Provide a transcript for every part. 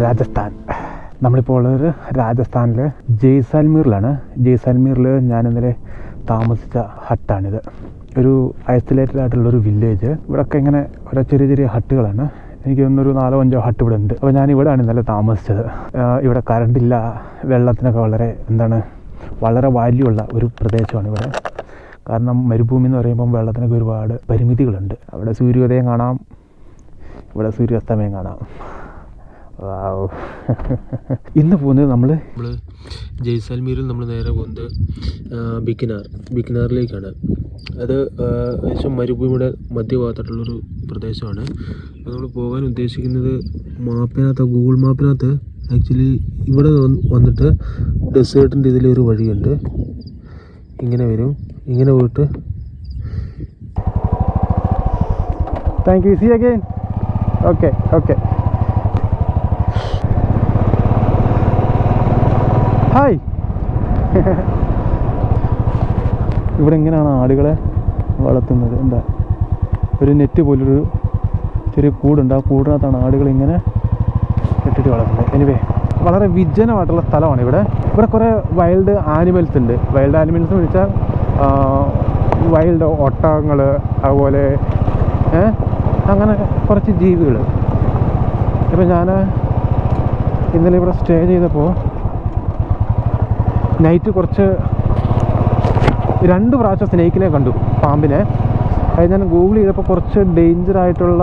രാജസ്ഥാൻ. നമ്മളിപ്പോൾ ഉള്ളത് രാജസ്ഥാനിലെ ജയ്സാൽമീറിലാണ്. ജയ്സാൽമീറിൽ ഞാൻ ഇന്നലെ താമസിച്ച ഹട്ടാണിത്. ഒരു ഐസൊലേറ്റഡ് ആയിട്ടുള്ളൊരു വില്ലേജ്. ഇവിടെയൊക്കെ ഇങ്ങനെ ഓരോ ചെറിയ ചെറിയ ഹട്ടുകളാണ്. എനിക്ക് തോന്നുന്നൊരു 4-5 ഹട്ട് ഇവിടെ ഉണ്ട്. അപ്പോൾ ഞാൻ ഇവിടെയാണ് ഇന്നലെ താമസിച്ചത്. ഇവിടെ കറണ്ടില്ല, വെള്ളത്തിനൊക്കെ വളരെ വാല്യൂ ഉള്ള ഒരു പ്രദേശമാണ് ഇവിടെ. കാരണം മരുഭൂമി എന്ന് പറയുമ്പം വെള്ളത്തിനൊക്കെ ഒരുപാട് പരിമിതികളുണ്ട്. അവിടെ സൂര്യോദയം കാണാം, ഇവിടെ സൂര്യാസ്തമയം കാണാം. ഇന്ന് പോകുന്നത് നമ്മൾ ജയ്സാൽമീറിൽ നമ്മൾ നേരെ പോകുന്നത് ബിക്കനാറിലേക്കാണ്. അത് ഏകദേശം മരുഭൂമിയുടെ മധ്യഭാഗത്തായിട്ടുള്ളൊരു പ്രദേശമാണ്. നമ്മൾ പോകാൻ ഉദ്ദേശിക്കുന്നത് ഗൂഗിൾ മാപ്പിനകത്ത് ആക്ച്വലി ഇവിടെ വന്നിട്ട് ഡെസേർട്ടിൻ്റെ ഇതിലൊരു വഴിയുണ്ട്. ഇങ്ങനെ വരും, ഇങ്ങനെ പോയിട്ട് thank you, see again. Okay hi. ഇവിടെ എങ്ങനെയാണ് ആടുകളെ വളർത്തുന്നത്? എന്താ ഒരു നെറ്റ് പോലൊരു ചെറിയ കൂടുണ്ട്. ആ കൂടിനകത്താണ് ആടുകൾ ഇങ്ങനെ ഇട്ടിട്ട് വളർത്തുന്നത്. എനിവേ വളരെ വിജനമായിട്ടുള്ള സ്ഥലമാണ് ഇവിടെ. ഇവിടെ കുറേ വൈൽഡ് ആനിമൽസ് ഉണ്ട്. വൈൽഡ് ആനിമൽസ് എന്ന് വെച്ചാൽ വൈൽഡ് ഒട്ടകങ്ങൾ, അതുപോലെ അങ്ങനെ കുറച്ച് ജീവികൾ. ഇപ്പം ഞാൻ ഇന്നലെ ഇവിടെ സ്റ്റേ ചെയ്തപ്പോൾ നൈറ്റ് 2 പ്രാവശ്യം സ്നേക്കിനെ കണ്ടു, പാമ്പിനെ. അത് ഞാൻ ഗൂഗിൾ ചെയ്തപ്പോൾ കുറച്ച് ഡേഞ്ചറായിട്ടുള്ള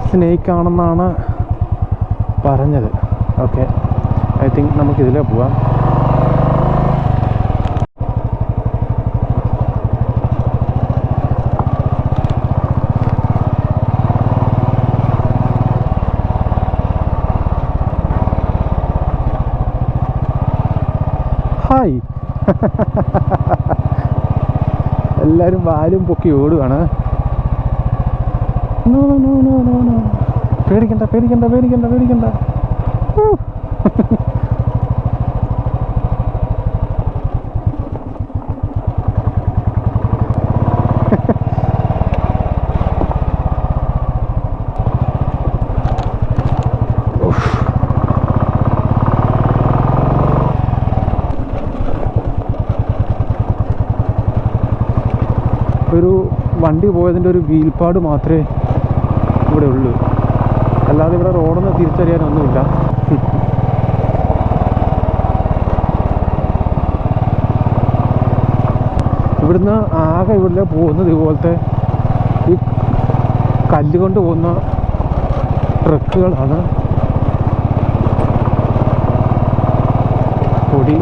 സ്നേക്കാണെന്നാണ് പറഞ്ഞത്. ഓക്കെ, ഐ തിങ്ക് നമുക്കിതിലേ പോവാം. ഹായ്. എല്ലാവരും വാലും പൊക്കി ഓടുകയാണ്. പേടിക്കണ്ട. ഒരു വണ്ടി പോയതിൻ്റെ ഒരു വീൽപ്പാട് മാത്രമേ ഇവിടെ ഉള്ളൂ. അല്ലാതെ ഇവിടെ റോഡൊന്നും തിരിച്ചറിയാനൊന്നുമില്ല. ഇവിടുന്ന് ആകെ ഇവിടെ പോകുന്നത് ഇതുപോലത്തെ ഈ കല്ലുകൊണ്ട് പോകുന്ന ട്രക്കുകളാണ്. പൊടി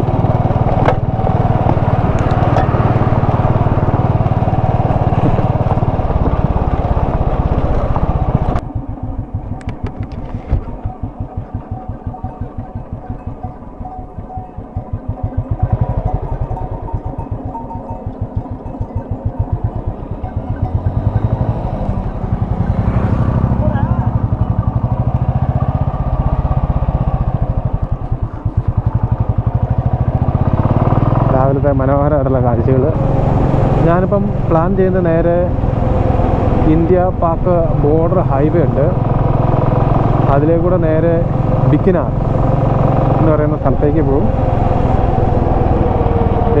മനോഹരമായിട്ടുള്ള കാഴ്ചകൾ. ഞാനിപ്പം പ്ലാൻ ചെയ്യുന്നത് നേരെ ഇന്ത്യ പാക് ബോർഡർ ഹൈവേ ഉണ്ട്, അതിലേക്കൂടെ നേരെ ബിക്കനാർ എന്ന് പറയുന്ന സ്ഥലത്തേക്ക് പോകും.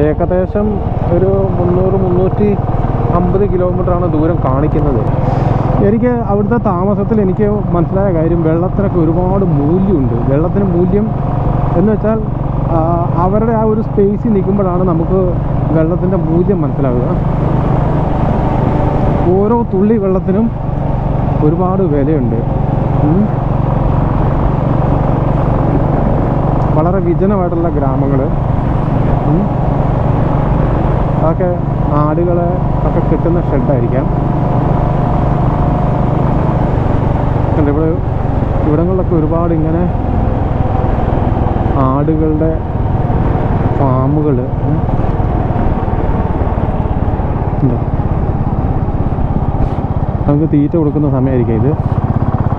ഏകദേശം ഒരു 300-350 കിലോമീറ്ററാണ് ദൂരം കാണിക്കുന്നത്. എനിക്ക് അവിടുത്തെ താമസത്തിൽ എനിക്ക് മനസ്സിലായ കാര്യം, വെള്ളത്തിനൊക്കെ ഒരുപാട് മൂല്യമുണ്ട്. വെള്ളത്തിന് മൂല്യം എന്ന് വെച്ചാൽ അവരുടെ ആ ഒരു സ്പേസിൽ നിൽക്കുമ്പോഴാണ് നമുക്ക് വെള്ളത്തിൻ്റെ മൂല്യം മനസ്സിലാവുക. ഓരോ തുള്ളി വെള്ളത്തിനും ഒരുപാട് വിലയുണ്ട്. വളരെ വിജനമായിട്ടുള്ള ഗ്രാമങ്ങൾ. അതൊക്കെ ആടുകളെ ഒക്കെ കിട്ടുന്ന ഷെഡായിരിക്കാം. ഇവിടെ ഇവിടങ്ങളിലൊക്കെ ഒരുപാട് ഇങ്ങനെ ആടുകളുടെ ഫാമുകൾ ഉണ്ടോ. നമുക്ക് തീറ്റ കൊടുക്കുന്ന സമയമായിരിക്കും ഇത്.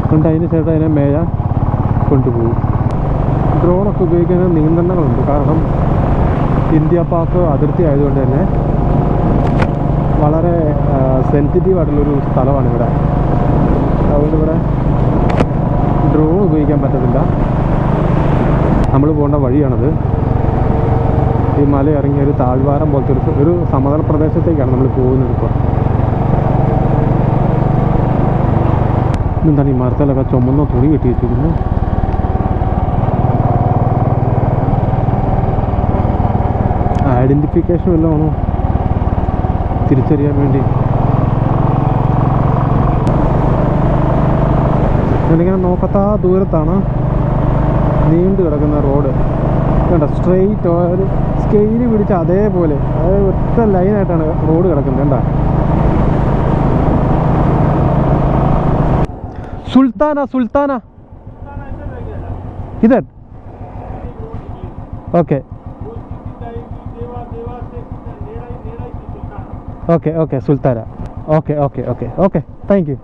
എന്നിട്ട് അതിന് ശേഷം അതിനെ മേയാൻ കൊണ്ടുപോകും. ഡ്രോണൊക്കെ ഉപയോഗിക്കുന്ന നിയന്ത്രണങ്ങളുണ്ട്. കാരണം ഇന്ത്യ പാക് അതിർത്തി ആയതുകൊണ്ട് തന്നെ വളരെ സെൻസിറ്റീവ് ആയിട്ടുള്ളൊരു സ്ഥലമാണ് ഇവിടെ. അതുകൊണ്ട് ഇവിടെ ഡ്രോൺ ഉപയോഗിക്കാൻ പറ്റത്തില്ല. നമ്മൾ പോകേണ്ട വഴിയാണത്. ഈ മല ഇറങ്ങിയ ഒരു താഴ്വാരം പോലത്തെ ഒരു സമതല പ്രദേശത്തേക്കാണ് നമ്മൾ പോകുന്നത്. ഇപ്പോൾ എന്താണ് ഈ മരത്തിലൊക്കെ ചുമന്ന തുണി കെട്ടി വെച്ചിരിക്കുന്നത്? ഐഡൻറ്റിഫിക്കേഷൻ വല്ലതും ആണോ തിരിച്ചറിയാൻ വേണ്ടി? എന്നിങ്ങനെ നോക്കത്താ ദൂരത്താണ് നീണ്ടു കിടക്കുന്ന റോഡ്. കണ്ട സ്ട്രെയിറ്റ് ഒരു സ്കെയില് പിടിച്ച അതേപോലെ അതായത് ഒറ്റ ലൈനായിട്ടാണ് റോഡ് കിടക്കുന്നത്. കണ്ട സുൽത്താന ഇതർ ഓക്കെ ഓക്കെ ഓക്കെ സുൽത്താന okay okay okay okay thank you.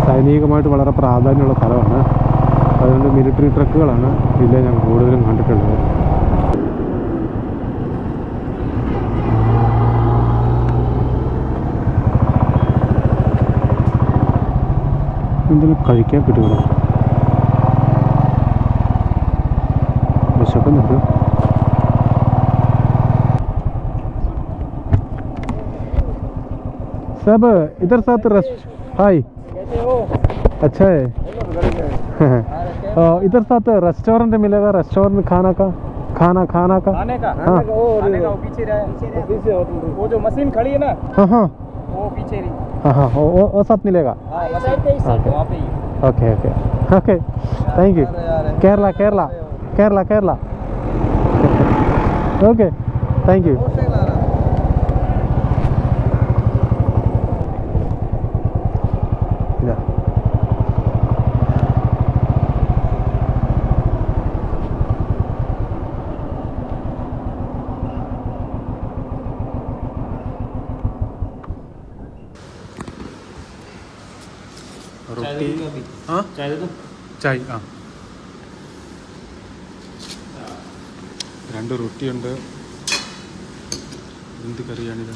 സൈനികമായിട്ട് വളരെ പ്രാധാന്യമുള്ള സ്ഥലമാണ്. അതുകൊണ്ട് മിലിറ്ററി ട്രക്കുകളാണ് ഇതിലെ ഞാൻ കൂടുതലും കണ്ടിട്ടുള്ളത്. എന്തെങ്കിലും കഴിക്കാൻ കിട്ടുമോ? വിശക്കുന്നുണ്ട്. सब इधर साथ रेस्ट हाय अच्छा है इधर साथ रेस्टोरेंट मिलेगा. रेस्टोरेंट खाना का हाँ खाने का वो पीछे रहा वो जो मशीन खड़ी है ना हाँ वो पीछे रही. हाँ वो साथ मिलेगा. Okay okay okay thank you. Kerala okay thank you. റൊട്ടി ആ ചായ് ആ 2 റൊട്ടിയുണ്ട്. എന്ത് കറിയാണിത്?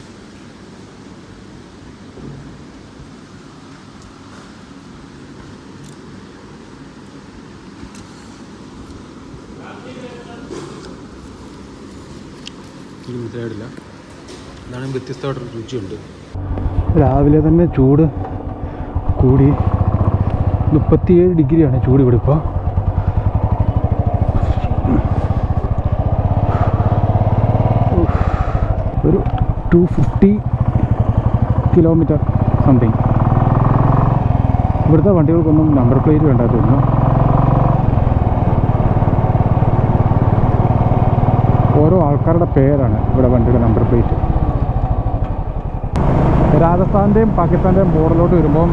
ഇത് മനസ്സിലായിട്ടില്ല. എന്നാലും വ്യത്യസ്തമായിട്ടൊരു രുചിയുണ്ട്. രാവിലെ തന്നെ ചൂട് കൂടി 37 ഡിഗ്രിയാണ് ചൂട് ഇവിടെ ഇപ്പോൾ. ഒരു 250 കിലോമീറ്റർ സംതിങ്. ഇവിടുത്തെ വണ്ടികൾക്കൊന്നും നമ്പർ പ്ലേറ്റ് വേണ്ട തോന്നുന്നു. ഓരോ ആൾക്കാരുടെ പേരാണ് ഇവിടെ വണ്ടിയുടെ നമ്പർ പ്ലേറ്റ്. രാജസ്ഥാൻ്റെയും പാകിസ്ഥാൻ്റെയും ബോർഡറിലോട്ട് വരുമ്പം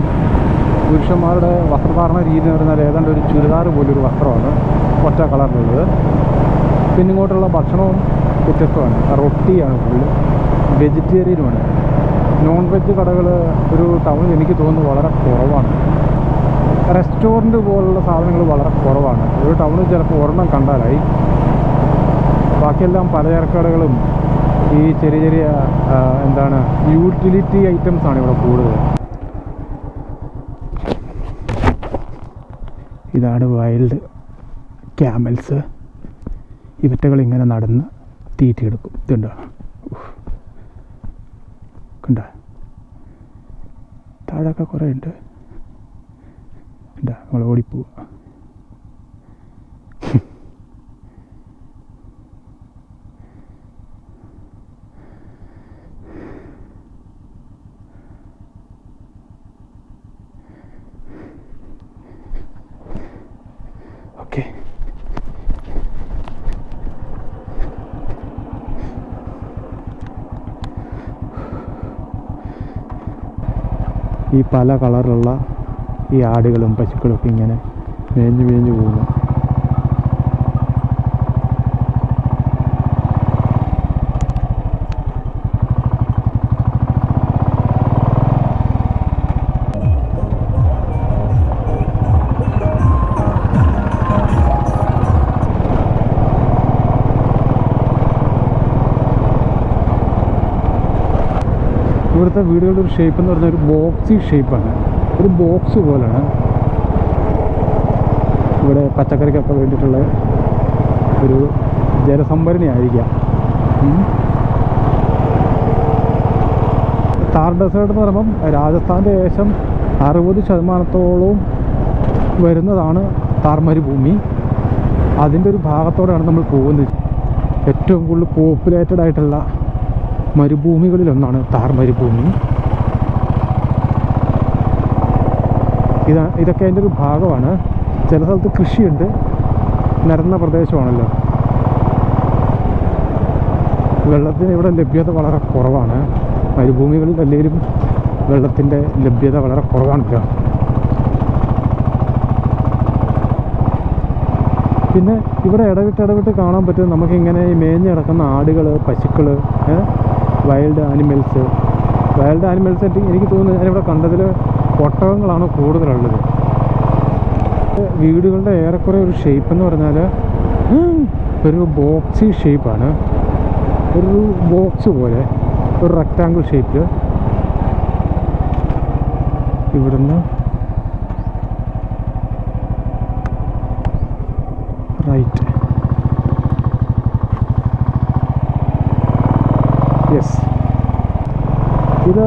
പുരുഷന്മാരുടെ വസ്ത്രധാരണ രീതി എന്ന് പറഞ്ഞാൽ ഏതാണ്ട് ഒരു ചുരിദാർ പോലൊരു വസ്ത്രമാണ് ഒറ്റ കളറിലുള്ളത്. പിന്നെ ഇങ്ങോട്ടുള്ള ഭക്ഷണവും വ്യത്യസ്തമാണ്. റൊട്ടിയാണ് ഫുള്ള്. വെജിറ്റേറിയനുമാണ്. നോൺ വെജ് കടകൾ ഒരു ടൗണിൽ എനിക്ക് തോന്നുന്നു വളരെ കുറവാണ്. റെസ്റ്റോറൻറ്റ് പോലുള്ള സാധനങ്ങൾ വളരെ കുറവാണ്. ഒരു ടൗണിൽ ചിലപ്പോൾ ഒരെണ്ണം കണ്ടാലായി. ബാക്കിയെല്ലാം പലചരക്ക് കടകളും ഈ ചെറിയ എന്താണ് യൂട്ടിലിറ്റി ഐറ്റംസാണ് ഇവിടെ കൂടുതൽ. ഇതാണ് വൈൽഡ് ക്യാമൽസ്. ഇവറ്റകൾ ഇങ്ങനെ നടന്ന് തീറ്റയെടുക്കും. ഇതുണ്ടോ കണ്ട താഴൊക്കെ കുറേ ഉണ്ട്. എന്താ നമ്മൾ ഓടിപ്പോവുക. ഈ പല കളറിലുള്ള ഈ ആടുകളും പശുക്കളും ഒക്കെ ഇങ്ങനെ മേഞ്ഞു മേഞ്ഞു പോകുന്നു. ഇവിടുത്തെ വീടുകളുടെ ഒരു ഷേപ്പ് എന്ന് പറഞ്ഞാൽ ഒരു ബോക്സി ഷേപ്പാണ്, ഒരു ബോക്സ് പോലെയാണ്. ഇവിടെ പച്ചക്കറിക്കൊക്കെ വേണ്ടിയിട്ടുള്ള ഒരു ജലസംഭരണി ആയിരിക്കാം. താർ ഡെസേർട്ട് എന്ന് പറയുമ്പം രാജസ്ഥാൻ്റെ ഏകദേശം 60% വരുന്നതാണ് താർ മരുഭൂമി. അതിൻ്റെ ഒരു ഭാഗത്തോടെയാണ് നമ്മൾ പോകുന്നത്. ഏറ്റവും കൂടുതൽ പോപ്പുലേറ്റഡ് ആയിട്ടുള്ള മരുഭൂമികളിലൊന്നാണ് താർ മരുഭൂമി. ഇതൊക്കെ അതിൻ്റെ ഒരു ഭാഗമാണ്. ചില സ്ഥലത്ത് കൃഷിയുണ്ട്, നിരന്ന പ്രദേശമാണല്ലോ. വെള്ളത്തിന് ഇവിടെ ലഭ്യത വളരെ കുറവാണ്. മരുഭൂമികളിൽ അല്ലെങ്കിലും വെള്ളത്തിൻ്റെ ലഭ്യത വളരെ കുറവാണല്ലോ. പിന്നെ ഇവിടെ ഇടവിട്ട് കാണാൻ പറ്റും നമുക്കിങ്ങനെ മേഞ്ഞ് കിടക്കുന്ന ആടുകൾ, പശുക്കൾ, വൈൽഡ് ആനിമൽസ്. എനിക്ക് തോന്നുന്നു ഞാനിവിടെ കണ്ടതിൽ ഒട്ടകങ്ങളാണ് കൂടുതലുള്ളത്. വീടുകളുടെ ഏറെക്കുറെ ഒരു ഷേപ്പ് എന്ന് പറഞ്ഞാൽ ഒരു ബോക്സി ഷേപ്പാണ്. ഒരു ബോക്സ് പോലെ ഒരു റെക്റ്റാങ്കിൾ ഷേപ്പിൽ. ഇവിടുന്ന് റൈറ്റ്, യെസ്, ഇത്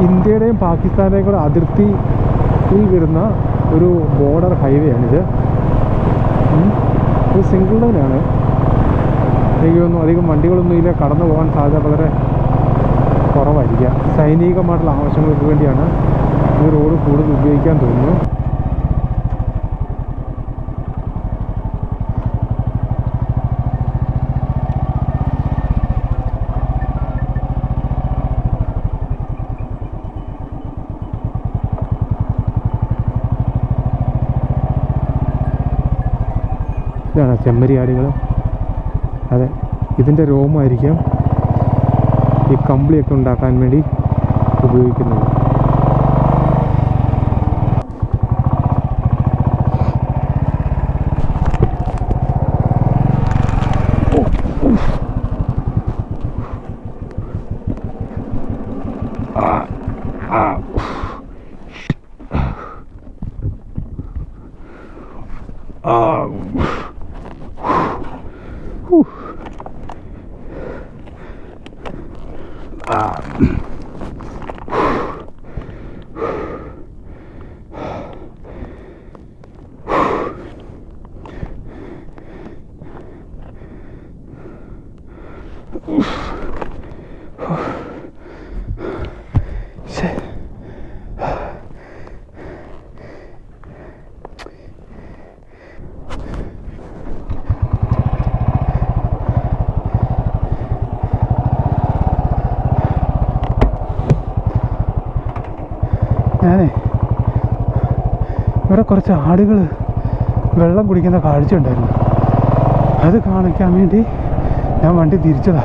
ഇന്ത്യയുടെയും പാകിസ്ഥാൻ്റെയും കൂടെ അതിർത്തിയിൽ വരുന്ന ഒരു ബോർഡർ ഹൈവേ ആണിത്. ഇത് സിംഗിൾ ലൈനാണ്. എനിക്ക് തോന്നുന്നു അധികം വണ്ടികളൊന്നും ഇതിൽ കടന്നു പോകാൻ സാധ്യത വളരെ കുറവായിരിക്കുക. സൈനികമായിട്ടുള്ള ആവശ്യങ്ങൾക്ക് വേണ്ടിയാണ് ഈ റോഡ് കൂടുതൽ ഉപയോഗിക്കാൻ തോന്നുന്നു. ഇതാണ് ചെമ്മരിയാടുകൾ. അതെ, ഇതിൻ്റെ രോമമായിരിക്കാം ഈ കമ്പിളിയൊക്കെ ഉണ്ടാക്കാൻ വേണ്ടി ഉപയോഗിക്കുന്നത്. ഞാനേ ഇവിടെ കുറച്ച് ആടുകൾ വെള്ളം കുടിക്കുന്ന കാഴ്ച ഉണ്ടായിരുന്നു. അത് കാണിക്കാൻ വേണ്ടി ഞാൻ വണ്ടി തിരിച്ചതാ.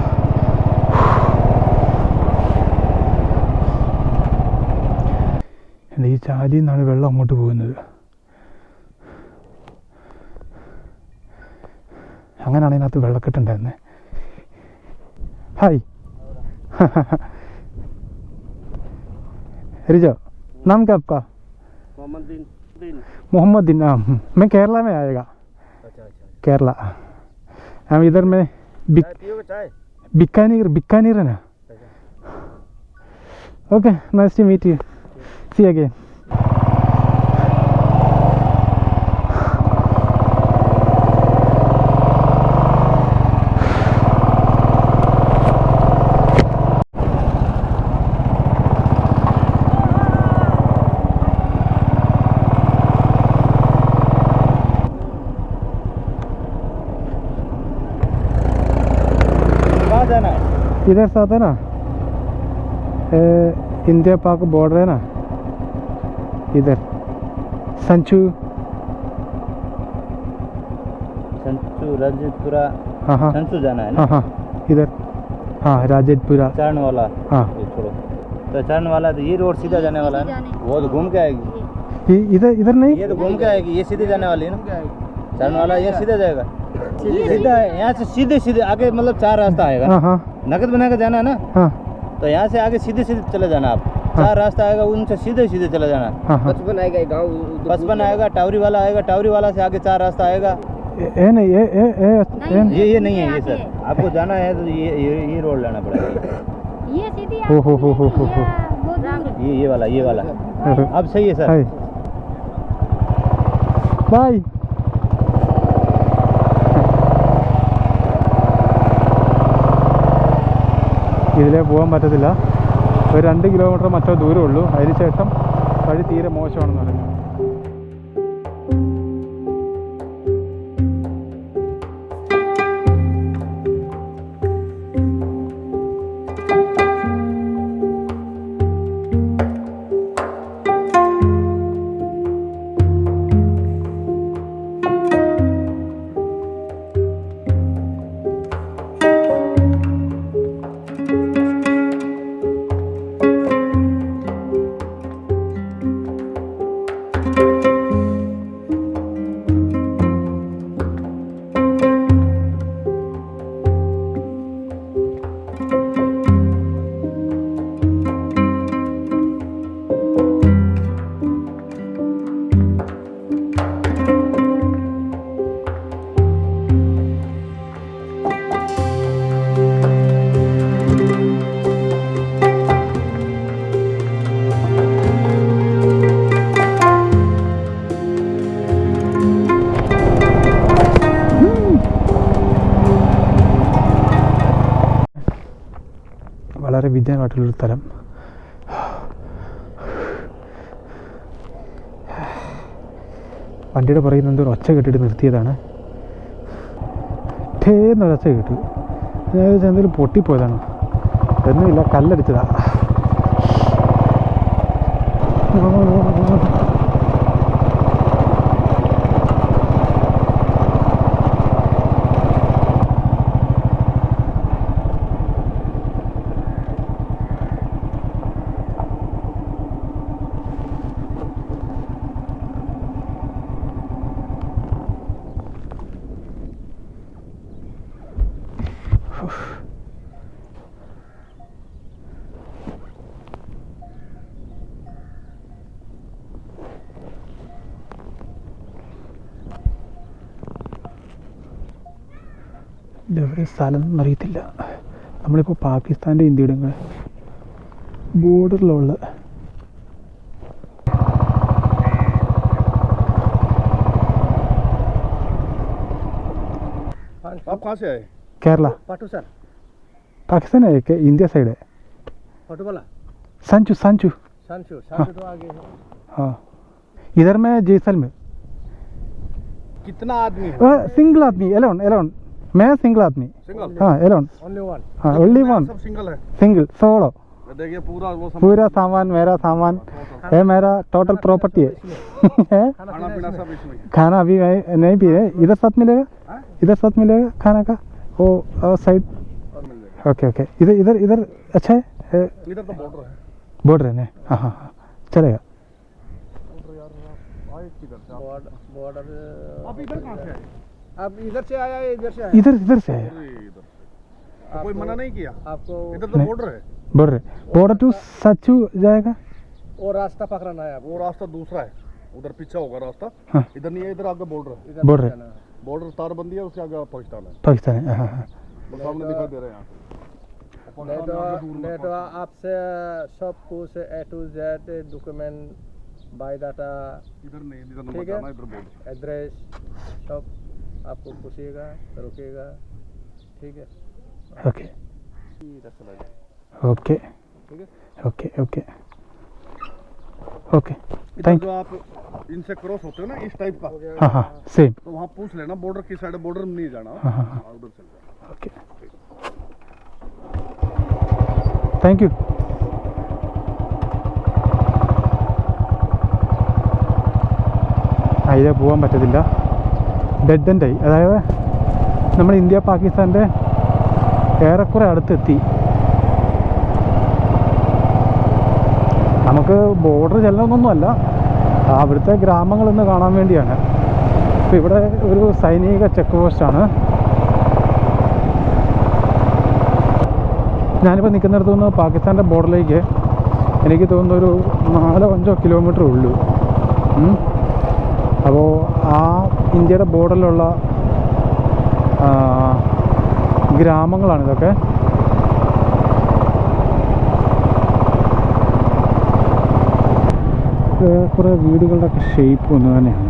ഈ ചാലിയിൽ നിന്നാണ് വെള്ളം അങ്ങോട്ട് പോകുന്നത്. അങ്ങനെയാണ് ഇതിനകത്ത് വെള്ളക്കെട്ടുണ്ടായിരുന്നത്. ഹായ് रिजो, नाम क्या आपका? मोहम्मद दिन। मैं केरला में आएगा। अच्छा। केरला। हम इधर में बीकानेर है ना। Okay, nice to meet you, see again. इधर से आता है ना, इंडिया पाक बॉर्डर है ना, इधर संचू राजेपुरा हाँ हाँ संचू जाना है ना? हाँ हाँ इधर हाँ राजेपुरा चारण वाला हाँ ये छोड़ो तो चारण वाला तो ये रोड सीधा जाने वाला है ना? वो तो घूम के आएगी इधर इधर नहीं ये तो घूम के आएगी ये सीधे जाने वाली है ना चारण वाला ये सीधा जाएगा सीधा है यहाँ से सीधे सीधे आगे मतलब 4 रास्ता आएगा हाँ हाँ नगद बना के जाना है ना हाँ तो यहाँ से आगे सीधे सीधे चले जाना आप 4 रास्ता आएगा उनसे सीधे सीधे चले जाना हाँ हाँ 55 आएगा गाँव 55 आएगा टावरी वाला आएगा टावरी वाला से आगे 4 रास्ता आएगा ये नहीं ये नहीं है ये सर आपको जाना है तो ये रोड लेना पड़ेगा ये सीधी हो ये वाला अब सही है सर हाय बाय ഇതിലേ പോകാൻ പറ്റത്തില്ല ഒരു 2 കിലോമീറ്റർ മറ്റോ ദൂരമുള്ളൂ അതിനുശേഷം വഴി തീരെ മോശമാണെന്ന് പറയുന്നത് വളരെ വിജയമായിട്ടുള്ളൊരു സ്ഥലം വണ്ടിയുടെ പുറകിൽ നിന്ന് ഒരു ഒച്ച കെട്ടിട്ട് നിർത്തിയതാണ് എന്നൊരൊച്ച കേട്ടു ഞാൻ എന്തെങ്കിലും പൊട്ടിപ്പോയതാണ് ഒന്നുമില്ല കല്ലടിച്ചതാ ഇതെവിടെ സ്ഥലം എന്നറിയത്തില്ല നമ്മളിപ്പോൾ പാകിസ്ഥാൻ്റെ ഇന്ത്യയുടെ ബോർഡറിലുള്ള आप कहाँ से आए केरला पाटू सर पाकिस्तान है कि इंडिया साइड है पाटू वाला संचू संचू सांचो तो आगे है हाँ इधर में जैसलमेर कितना आदमी है सिंगल आदमी एलोन एलोन मैं सिंगल आदमी सिंगल हाँ एलोन ओनली वन हाँ ओनली वन सब सिंगल है सिंगल सोलो देखिए पूरा वो पूरा सामान मेरा सामान है मेरा टोटल प्रॉपर्टी है खाना पीना सब इसमें खाना अभी नहीं पी रहे इधर साथ मिलेगा इधर साथ मिलेगा खाना का वो साइड और मिल जाएगा ओके ओके इधर इधर इधर अच्छा है इधर तो बॉर्डर है बॉर्डर है ना हाँ हाँ हाँ चलेगा बॉर्डर आप इधर कहाँ से आए आप इधर से आया है इधर से आया इधर इधर से है इधर कोई मना नहीं किया आपको इधर तो बॉर्डर है बॉर्डर बॉर्डर टू सचू जाएगा वो रास्ता पकड़ना है वो रास्ता दूसरा है उधर पीछे होगा रास्ता हाँ इधर नहीं है इधर आगे बॉर्डर है बॉर्डर है बॉर्डर तारबंदी है उसके आगे पाकिस्तान है पाकिस्तान है हाँ हाँ वो सामने दिखाई दे रहे हैं नहीं तो आपसे सब कुछ A to Z document biodata इधर नहीं इधर नंबर जाना इधर बोल एड्रेस सब आपको पूछेगा रुकेगा ठीक है ओके ओके ठीक है ओके ओके ओके थैंक जो आप इनसे क्रॉस होते हो ना इस टाइप का हाँ हाँ सेम तो वहाँ पूछ लेना बॉर्डर की साइड बॉर्डर में नहीं जाना हाँ हाँ हाँ उधर चल जाना ओके थैंक यू അതിലെ പോകാൻ പറ്റത്തില്ല. ഡെഡ് എൻഡായി. അതായത് നമ്മൾ ഇന്ത്യ പാകിസ്ഥാൻ്റെ ഏറെക്കുറെ അടുത്തെത്തി. നമുക്ക് ബോർഡർ ചെല്ലണമെന്നൊന്നുമല്ല, അവിടുത്തെ ഗ്രാമങ്ങളൊന്ന് കാണാൻ വേണ്ടിയാണ്. അപ്പോൾ ഇവിടെ ഒരു സൈനിക ചെക്ക് പോസ്റ്റാണ്. ഞാനിപ്പോൾ നിൽക്കുന്നിടത്തു നിന്ന് പാകിസ്ഥാൻ്റെ ബോർഡറിലേക്ക് എനിക്ക് തോന്നുന്നു ഒരു 4-5 കിലോമീറ്റർ ഉള്ളൂ. അപ്പോൾ ആ ഇന്ത്യയുടെ ബോർഡറിലുള്ള ഗ്രാമങ്ങളാണിതൊക്കെ. കുറേ വീടുകളുടെയൊക്കെ ഷേപ്പ് ഒന്ന് തന്നെയാണ്.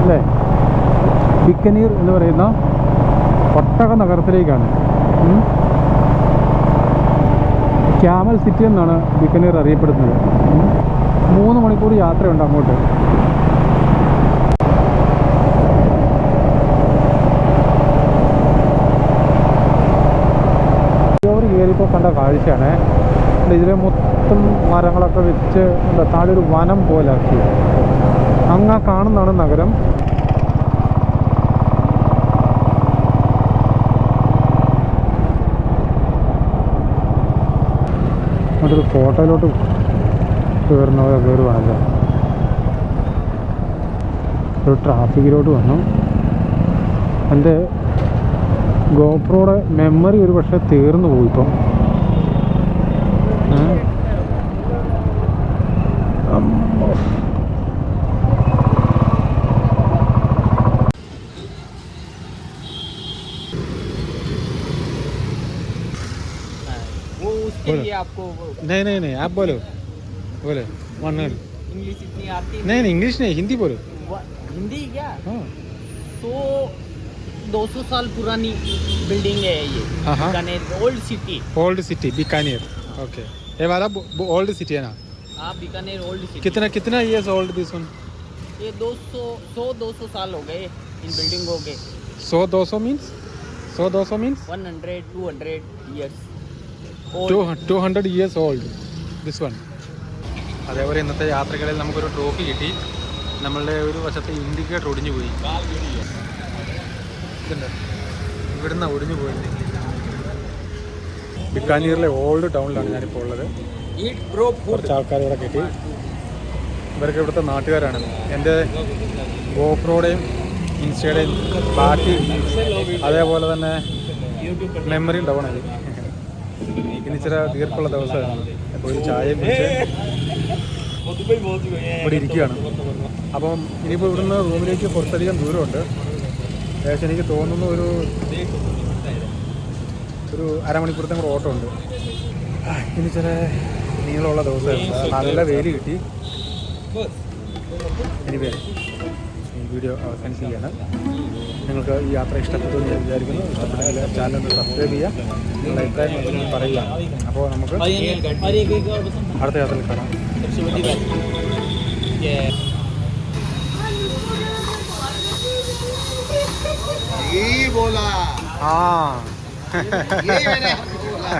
അല്ലേ, ബിക്കനീർ എന്ന് പറയുന്ന ഒട്ടക നഗരത്തിലേക്കാണ്. ക്യാമൽ സിറ്റി എന്നാണ് ബിക്കനീർ അറിയപ്പെടുന്നത്. 3 മണിക്കൂർ യാത്രയുണ്ട് അങ്ങോട്ട്. കയറിയപ്പോൾ കണ്ട കാഴ്ചയാണ്. ഇതിലെ മൊത്തം മരങ്ങളൊക്കെ വെച്ച് താഴെ ഒരു വനം പോലെ ആക്കി. അങ്ങ് കാണുന്നതാണ് നഗരം. ഒരു ഫോട്ടോയിലോട്ട് കയറുവാണല്ലോ. ഒരു ട്രാഫിക്കിലോട്ട് വന്നു. എൻ്റെ ഗോപ്രോയുടെ മെമ്മറി ഒരു പക്ഷേ തീർന്നു പോയി ഇപ്പം. वो उसके लिए आपको नहीं आप बोलो 100. इंग्लिश इतनी आती नहीं इंग्लिश नहीं, हिंदी बोलो. हिंदी क्या? हाँ 200 साल पुरानी बिल्डिंग है ये. हाँ. Bikaner old city Bikaner. Okay, ये वाला ओल्ड सिटी है ना? हाँ, बीकानेर ओल्ड सिटी. कितना इयर्स ओल्ड दिस वन? ये 200 साल हो गए इन बिल्डिंगों के. 100-200 means 100-200 years. 200 years old this one. അതേപോലെ ഇന്നത്തെ യാത്രകളിൽ നമുക്കൊരു ട്രോഫി കിട്ടി. നമ്മളുടെ ഒരു വശത്തെ ഇൻഡിക്കേറ്റർ ഒടിഞ്ഞു പോയി. ഇവിടുന്ന് ഒടിഞ്ഞു പോയത്. ബിക്കാനീറിലെ ഓൾഡ് ടൗണിലാണ് ഞാനിപ്പോൾ ഉള്ളത്. കുറച്ച് ആൾക്കാർ ഇവിടെ കിട്ടി. ഇവർക്ക് ഇവിടുത്തെ നാട്ടുകാരാണ്. എൻ്റെ ഗോപ്രോയുടെയും ഇൻസ്റ്റയുടെയും ബാക്കി അതേപോലെ തന്നെ മെമ്മറിയും ഡൗണായി. ഇനി ചില ദീർഘമുള്ള ദിവസമാണ്. അപ്പോൾ ഒരു ചായയും ഇവിടെ ഇരിക്കുകയാണ്. അപ്പം ഇനിയിപ്പോൾ ഇവിടുന്ന് റൂമിലേക്ക് കുറച്ചധികം ദൂരമുണ്ട്. ഏകദേശം എനിക്ക് തോന്നുന്നു ഒരു അരമണിക്കൂറത്തെ കൂടെ ഓട്ടം ഉണ്ട്. ഇനി ചില നീളമുള്ള ദിവസമാണ്. നല്ല വെയിൽ കിട്ടി. എനിവേ ഈ വീഡിയോ അവസാനിക്കുകയാണ്. നിങ്ങൾക്ക് ഈ യാത്ര ഇഷ്ടപ്പെട്ടു എന്ന് ഞാൻ വിചാരിക്കുന്നു. ഇഷ്ടപ്പെട്ടെങ്കിൽ ചാനൽ ഒന്ന് സബ്സ്ക്രൈബ് ചെയ്യുക, നിങ്ങളുടെ അഭിപ്രായങ്ങൾ പറയുക. അപ്പോൾ നമുക്ക് അടുത്ത യാത്രയിൽ കാണാം. यही बोला. हाँ यही मैंने बोला.